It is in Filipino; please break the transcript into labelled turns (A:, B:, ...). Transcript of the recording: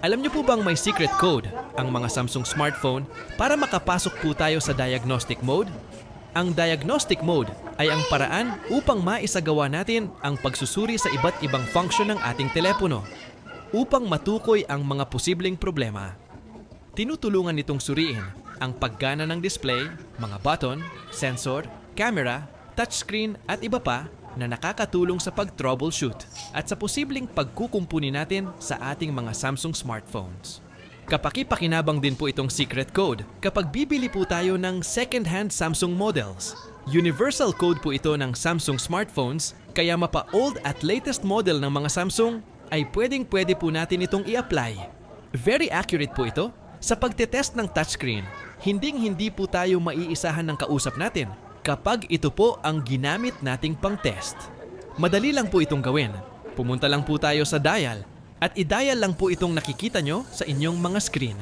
A: Alam niyo po bang may secret code ang mga Samsung smartphone para makapasok po tayo sa diagnostic mode? Ang diagnostic mode ay ang paraan upang maisagawa natin ang pagsusuri sa iba't ibang function ng ating telepono upang matukoy ang mga posibleng problema. Tinutulungan nitong suriin ang paggana ng display, mga button, sensor, camera, touchscreen at iba pa na nakakatulong sa pag-troubleshoot at sa posibleng pagkukumpuni natin sa ating mga Samsung smartphones. Kapaki-pakinabang din po itong secret code kapag bibili po tayo ng second-hand Samsung models. Universal code po ito ng Samsung smartphones, kaya mapa-old at latest model ng mga Samsung ay pwedeng-pwede po natin itong i-apply. Very accurate po ito sa pagtetest ng touchscreen. Hinding-hindi po tayo maiisahan ng kausap natin kapag ito po ang ginamit nating pang-test. Madali lang po itong gawin. Pumunta lang po tayo sa dial at i-dial lang po itong nakikita nyo sa inyong mga screen.